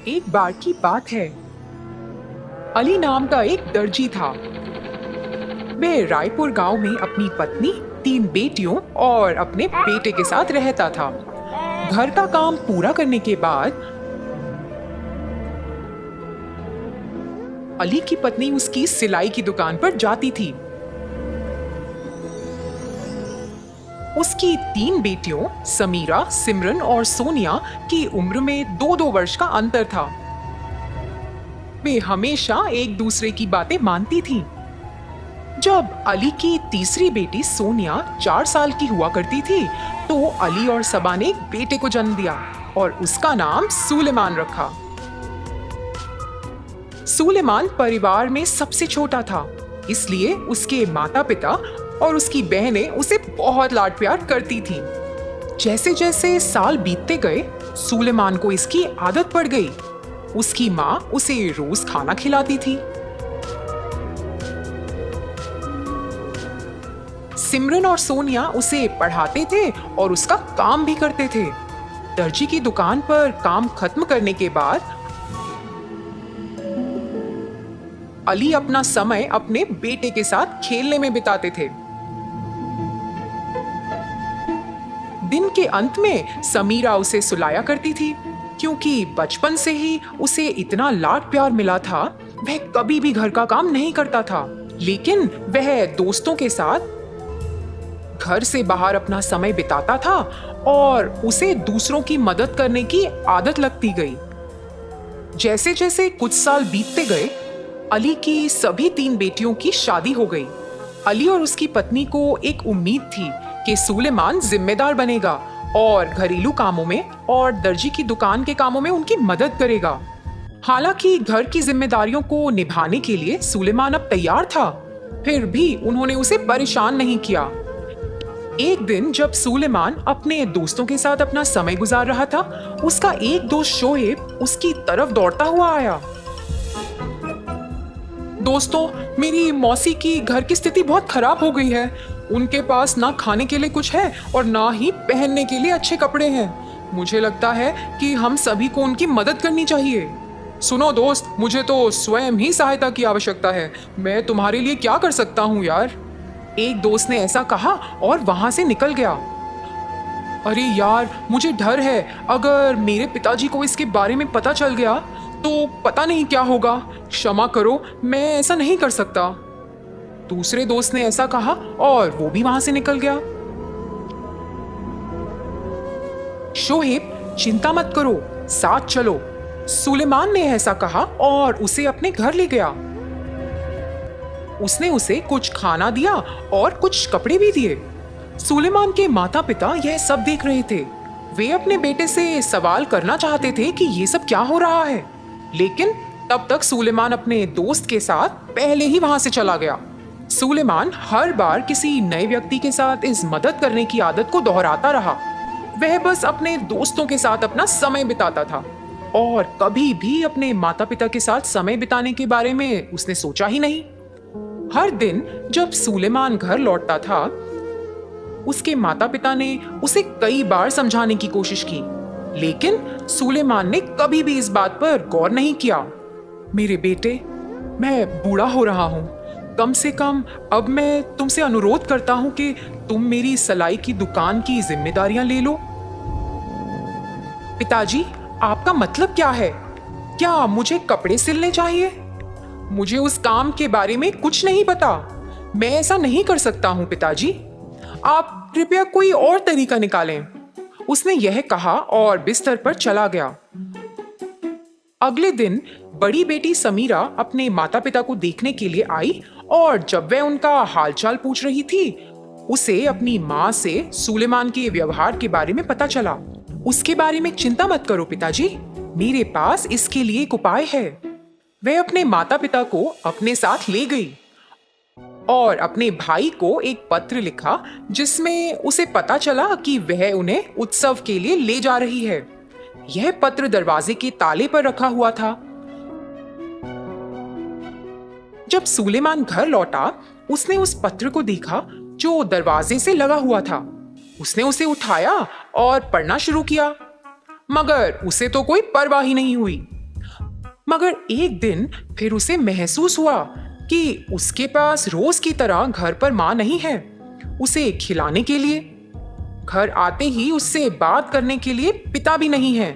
एक बार की बात है। अली नाम का एक दर्जी था। वह रायपुर गांव में अपनी पत्नी, 3 बेटियों और अपने बेटे के साथ रहता था। घर का काम पूरा करने के बाद अली की पत्नी उसकी सिलाई की दुकान पर जाती थी। उसकी 3 बेटियों समीरा, सिमरन और सोनिया की उम्र में 2-2 वर्ष का अंतर था। वे हमेशा एक दूसरे की बातें मानती थीं। जब अली की तीसरी बेटी सोनिया 4 साल की हुआ करती थी, तो अली और सबा ने एक बेटे को जन्म दिया और उसका नाम सुलेमान रखा। सुलेमान परिवार में सबसे छोटा था, इसलिए उसके माता पिता और उसकी बहनें उसे बहुत लाड प्यार करती थीं। जैसे जैसे साल बीतते गए, सुलेमान को इसकी आदत पड़ गई। उसकी माँ उसे रोज खाना खिलाती थी। सिमरन और सोनिया उसे पढ़ाते थे और उसका काम भी करते थे। दर्जी की दुकान पर काम खत्म करने के बाद अली अपना समय अपने बेटे के साथ खेलने में बिताते थे। दिन के अंत में समीरा उसे सुलाया करती थी, क्योंकि बचपन से ही उसे इतना लाड प्यार मिला था। वह कभी भी घर का काम नहीं करता था, लेकिन वह दोस्तों के साथ घर से बाहर अपना समय बिताता था और उसे दूसरों की मदद करने की आदत लगती गई। जैसे जैसे कुछ साल बीतते गए, अली की सभी 3 बेटियों की शादी हो गई। अली और उसकी पत्नी को एक उम्मीद थी कि सुलेमान जिम्मेदार बनेगा और घरेलू कामों में और दर्जी की दुकान के कामों में उनकी मदद करेगा। हालांकि घर की जिम्मेदारियों को निभाने के लिए सुलेमान अब तैयार था, फिर भी उन्होंने उसे परेशान नहीं किया। एक दिन जब सुलेमान अपने दोस्तों के साथ अपना समय गुजार रहा था, उसका एक दोस्त शोएब उसकी तरफ दौड़ता हुआ आया। दोस्तों, मेरी मौसी की घर की स्थिति बहुत खराब हो गई है। उनके पास ना खाने के लिए कुछ है और ना ही पहनने के लिए अच्छे कपड़े हैं। मुझे लगता है कि हम सभी को उनकी मदद करनी चाहिए। सुनो दोस्त, मुझे तो स्वयं ही सहायता की आवश्यकता है। मैं तुम्हारे लिए क्या कर सकता हूँ यार? एक दोस्त ने ऐसा कहा और वहां से निकल गया। अरे यार, मुझे डर है, अगर मेरे पिताजी को इसके बारे में पता चल गया तो पता नहीं क्या होगा। क्षमा करो, मैं ऐसा नहीं कर सकता। दूसरे दोस्त ने ऐसा कहा और वो भी वहां से निकल गया। शोएब, चिंता मत करो, साथ चलो। सुलेमान ने ऐसा कहा और उसे अपने घर ले गया। उसने उसे कुछ खाना दिया और कुछ कपड़े भी दिए। सुलेमान के माता पिता यह सब देख रहे थे। वे अपने बेटे से सवाल करना चाहते थे कि ये सब क्या हो रहा है, लेकिन तब तक सुलेमान अपने दोस्त के साथ पहले ही वहां से चला गया। सुलेमान हर बार किसी नए व्यक्ति के साथ इस मदद करने की आदत को दोहराता रहा। वह बस अपने दोस्तों के साथ अपना समय बिताता था और कभी भी अपने माता पिता के साथ समय बिताने के बारे में उसने सोचा ही नहीं। हर दिन जब सुलेमान घर लौटता था, उसके माता पिता ने उसे कई बार समझाने की कोशिश की, लेकिन सुलेमान ने कभी भी इस बात पर गौर नहीं किया। मेरे बेटे, मैं बूढ़ा हो रहा हूँ। कम से कम अब मैं तुमसे अनुरोध करता हूँ कि तुम मेरी सिलाई की दुकान की जिम्मेदारियां ले लो। पिताजी, आपका मतलब क्या है? क्या मुझे कपड़े सिलने चाहिए? मुझे उस काम के बारे में कुछ नहीं पता। मैं ऐसा नहीं कर सकता हूँ पिताजी। आप कृपया कोई और तरीका निकालें। उसने यह कहा और बिस्तर पर चला गया। अगले दिन बड़ी बेटी समीरा अपने माता पिता को देखने के लिए आई और जब वह उनका हालचाल पूछ रही थी, उसे अपनी माँ से सुलेमान के व्यवहार के बारे में पता चला। उसके बारे में चिंता मत करो पिताजी, मेरे पास इसके लिए एक उपाय है। वह अपने माता पिता को अपने साथ ले गई और अपने भाई को एक पत्र लिखा, जिसमें उसे पता चला कि वह उन्हें उत्सव के लिए ले जा रही है। यह पत्र दरवाजे के ताले पर रखा हुआ था। जब सुलेमान घर लौटा, उसने उस पत्र को देखा जो दरवाजे से लगा हुआ था। उसने उसे उठाया और पढ़ना शुरू किया, मगर उसे तो कोई परवाह ही नहीं हुई। मगर एक दिन फिर उसे महसूस हुआ कि उसके पास रोज की तरह घर पर माँ नहीं है उसे खिलाने के लिए। घर आते ही उससे बात करने के लिए पिता भी नहीं है।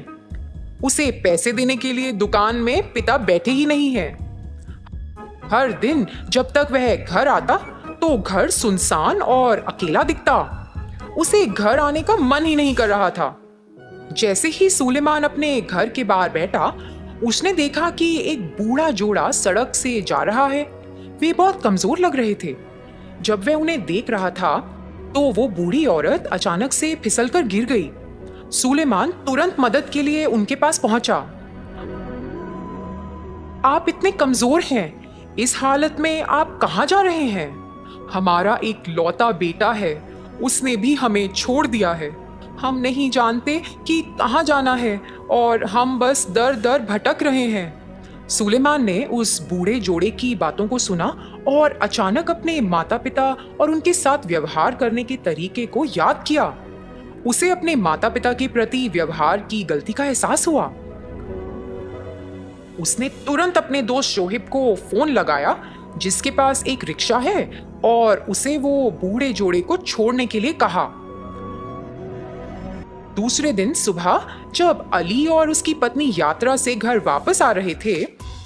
उसे पैसे देने के लिए दुकान में पिता बैठे ही नहीं है। हर दिन जब तक वह घर आता तो घर सुनसान और अकेला दिखता। उसे घर आने का मन ही नहीं कर रहा था। जैसे ही सुलेमान अपने घर के बाहर बैठा, उसने देखा कि एक बूढ़ा जोड़ा सड़क से जा रहा है। वे बहुत कमजोर लग रहे थे। जब वह उन्हें देख रहा था तो वो बूढ़ी औरत अचानक से फिसलकर गिर गई। सुलेमान तुरंत मदद के लिए उनके पास पहुंचा। आप इतने कमजोर हैं, इस हालत में आप कहां जा रहे हैं? हमारा एक लौता बेटा है, उसने भी हमें छोड़ दिया है। हम नहीं जानते कि कहां जाना है और हम बस दर दर भटक रहे हैं। सुलेमान ने उस बूढ़े जोड़े की बातों को सुना और अचानक अपने माता पिता और उनके साथ व्यवहार करने के तरीके को याद किया। उसे अपने माता पिता के प्रति व्यवहार की गलती का एहसास हुआ। उसने तुरंत अपने दोस्त शोहिब को फोन लगाया, जिसके पास एक रिक्शा है, और उसे वो बूढ़े जोड़े को छोड़ने के लिए कहा। दूसरे दिन सुबह जब अली और उसकी पत्नी यात्रा से घर वापस आ रहे थे,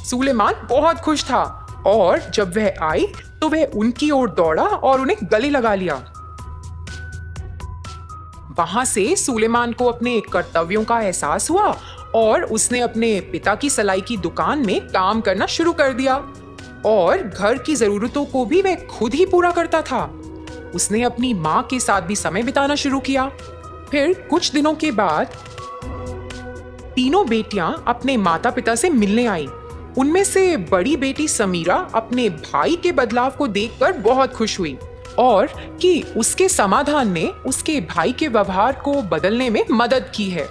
सुलेमान बहुत खुश था और जब वह आई तो वह उनकी ओर दौड़ा और उन्हें गले लगा लिया। वहां से सुलेमान को अपने कर्तव्यों का एहसास हुआ और उसने अपने पिता की सलाई की दुकान में काम करना शुरू कर दिया और घर की जरूरतों को भी वह खुद ही पूरा करता था। उसने अपनी माँ के साथ भी समय बिताना शुरू किया। फिर कुछ दिनों के बाद तीनों बेटियां अपने माता पिता से मिलने आईं। उनमें से बड़ी बेटी समीरा अपने भाई के बदलाव को देखकर बहुत खुश हुई और कि उसके समाधान ने उसके भाई के व्यवहार को बदलने में मदद की है।